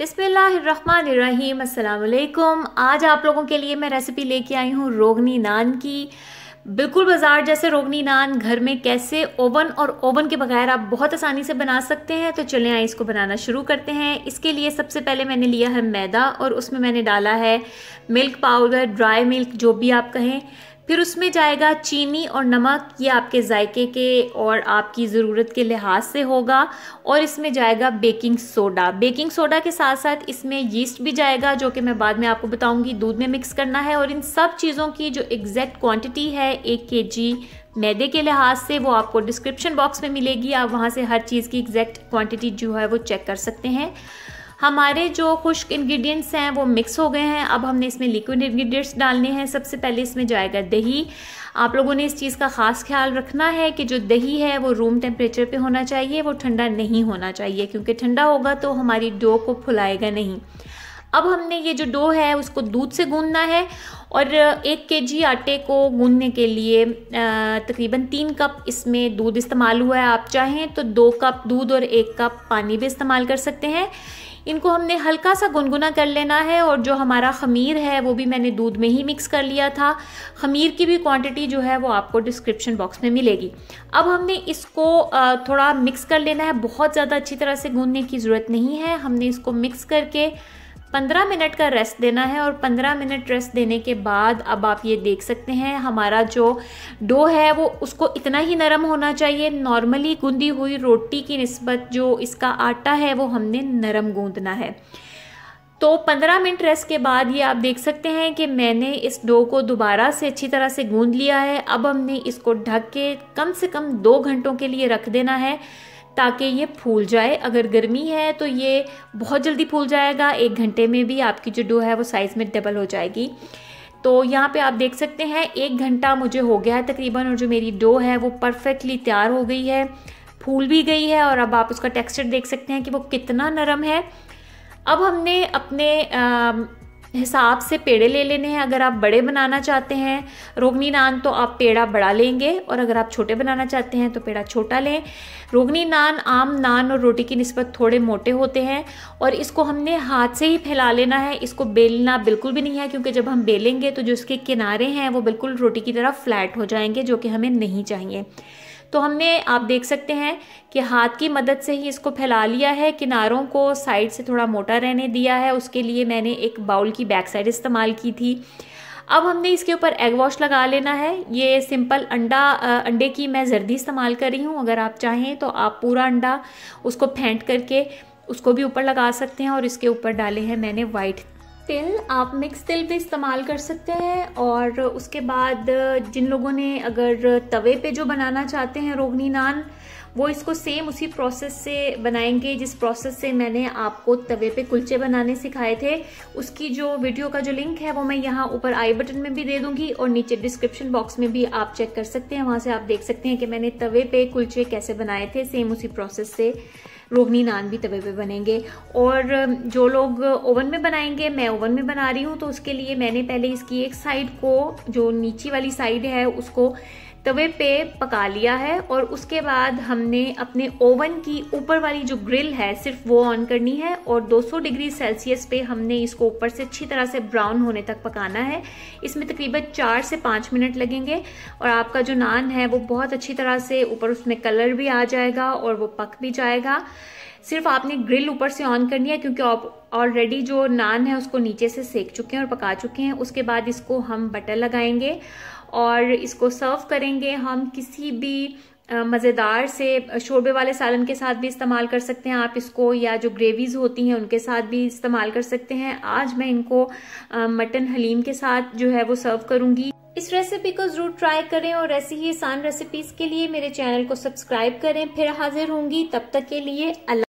बिस्मिल्लाहिर्रहमानिर्रहीम, अस्सलाम वालेकुम। आज आप लोगों के लिए मैं रेसिपी लेके आई हूँ रोगनी नान की। बिल्कुल बाजार जैसे रोगनी नान घर में कैसे ओवन के बगैर आप बहुत आसानी से बना सकते हैं। तो चलें आइए इसको बनाना शुरू करते हैं। इसके लिए सबसे पहले मैंने लिया है मैदा और उसमें मैंने डाला है मिल्क पाउडर, ड्राई मिल्क जो भी आप कहें। फिर उसमें जाएगा चीनी और नमक, ये आपके जायके के और आपकी ज़रूरत के लिहाज से होगा। और इसमें जाएगा बेकिंग सोडा। बेकिंग सोडा के साथ साथ इसमें यीस्ट भी जाएगा, जो कि मैं बाद में आपको बताऊंगी। दूध में मिक्स करना है और इन सब चीज़ों की जो एग्जैक्ट क्वांटिटी है 1 kg मैदे के लिहाज से वो आपको डिस्क्रिप्शन बॉक्स में मिलेगी। आप वहाँ से हर चीज़ की एग्जैक्ट क्वांटिटी जो है वो चेक कर सकते हैं। हमारे जो खुश्क इंग्रेडिएंट्स हैं वो मिक्स हो गए हैं। अब हमने इसमें लिक्विड इंग्रेडिएंट्स डालने हैं। सबसे पहले इसमें जाएगा दही। आप लोगों ने इस चीज़ का ख़ास ख्याल रखना है कि जो दही है वो रूम टेम्परेचर पे होना चाहिए, वो ठंडा नहीं होना चाहिए, क्योंकि ठंडा होगा तो हमारी डो को फुलाएगा नहीं। अब हमने ये जो डो है उसको दूध से गूंदना है और 1 kg आटे को गूंदने के लिए तकरीबन 3 कप इसमें दूध इस्तेमाल हुआ है। आप चाहें तो 2 कप दूध और 1 कप पानी भी इस्तेमाल कर सकते हैं। इनको हमने हल्का सा गुनगुना कर लेना है। और जो हमारा खमीर है वो भी मैंने दूध में ही मिक्स कर लिया था। खमीर की भी क्वांटिटी जो है वो आपको डिस्क्रिप्शन बॉक्स में मिलेगी। अब हमने इसको थोड़ा मिक्स कर लेना है। बहुत ज़्यादा अच्छी तरह से गूंदने की ज़रूरत नहीं है। हमने इसको मिक्स करके 15 मिनट का रेस्ट देना है। और 15 मिनट रेस्ट देने के बाद अब आप ये देख सकते हैं हमारा जो डो है वो उसको इतना ही नरम होना चाहिए। नॉर्मली गूंदी हुई रोटी की निस्बत जो इसका आटा है वो हमने नरम गूंदना है। तो 15 मिनट रेस्ट के बाद ये आप देख सकते हैं कि मैंने इस डो को दोबारा से अच्छी तरह से गूंद लिया है। अब हमने इसको ढक के कम से कम 2 घंटों के लिए रख देना है ताकि ये फूल जाए। अगर गर्मी है तो ये बहुत जल्दी फूल जाएगा। 1 घंटे में भी आपकी जो डो है वो साइज़ में डबल हो जाएगी। तो यहाँ पे आप देख सकते हैं 1 घंटा मुझे हो गया है तकरीबन, और जो मेरी डो है वो परफेक्टली तैयार हो गई है, फूल भी गई है। और अब आप उसका टेक्सचर देख सकते हैं कि वो कितना नरम है। अब हमने अपने हिसाब से पेड़े ले लेने हैं। अगर आप बड़े बनाना चाहते हैं रोगनी नान तो आप पेड़ा बड़ा लेंगे, और अगर आप छोटे बनाना चाहते हैं तो पेड़ा छोटा लें। रोगनी नान आम नान और रोटी की निस्बत थोड़े मोटे होते हैं और इसको हमने हाथ से ही फैला लेना है। इसको बेलना बिल्कुल भी नहीं है, क्योंकि जब हम बेलेंगे तो जो इसके किनारे हैं वो बिल्कुल रोटी की तरह फ्लैट हो जाएंगे, जो कि हमें नहीं चाहिए। तो हमने आप देख सकते हैं कि हाथ की मदद से ही इसको फैला लिया है। किनारों को साइड से थोड़ा मोटा रहने दिया है। उसके लिए मैंने एक बाउल की बैक साइड इस्तेमाल की थी। अब हमने इसके ऊपर एग वॉश लगा लेना है। ये सिंपल अंडे की मैं जर्दी इस्तेमाल कर रही हूँ। अगर आप चाहें तो आप पूरा अंडा उसको फेंट करके उसको भी ऊपर लगा सकते हैं। और इसके ऊपर डाले हैं मैंने वाइट तिल, आप मिक्स तिल भी इस्तेमाल कर सकते हैं। और उसके बाद जिन लोगों ने अगर तवे पे जो बनाना चाहते हैं रोगनी नान, वो इसको सेम उसी प्रोसेस से बनाएंगे जिस प्रोसेस से मैंने आपको तवे पे कुलचे बनाने सिखाए थे। उसकी जो वीडियो का जो लिंक है वो मैं यहाँ ऊपर आई बटन में भी दे दूंगी और नीचे डिस्क्रिप्शन बॉक्स में भी आप चेक कर सकते हैं। वहां से आप देख सकते हैं कि मैंने तवे पे कुलचे कैसे बनाए थे। सेम उसी प्रोसेस से रोगनी नान भी तवे पे बनेंगे। और जो लोग ओवन में बनाएंगे, मैं ओवन में बना रही हूँ, तो उसके लिए मैंने पहले इसकी एक साइड को, जो नीचे वाली साइड है, उसको तवे पे पका लिया है। और उसके बाद हमने अपने ओवन की ऊपर वाली जो ग्रिल है सिर्फ वो ऑन करनी है और 200 डिग्री सेल्सियस पे हमने इसको ऊपर से अच्छी तरह से ब्राउन होने तक पकाना है। इसमें तकरीबन 4 से 5 मिनट लगेंगे और आपका जो नान है वो बहुत अच्छी तरह से ऊपर उसमें कलर भी आ जाएगा और वो पक भी जाएगा। सिर्फ आपने ग्रिल ऊपर से ऑन करनी है, क्योंकि आप ऑलरेडी जो नान है उसको नीचे से सेक चुके हैं और पका चुके हैं। उसके बाद इसको हम बटर लगाएंगे और इसको सर्व करेंगे। हम किसी भी मज़ेदार से शोरबे वाले सालन के साथ भी इस्तेमाल कर सकते हैं आप इसको, या जो ग्रेवीज होती हैं उनके साथ भी इस्तेमाल कर सकते हैं। आज मैं इनको मटन हलीम के साथ जो है वो सर्व करूंगी। इस रेसिपी को जरूर ट्राई करें और ऐसी ही आसान रेसिपीज के लिए मेरे चैनल को सब्सक्राइब करें। फिर हाजिर होंगी, तब तक के लिए अल्लाह।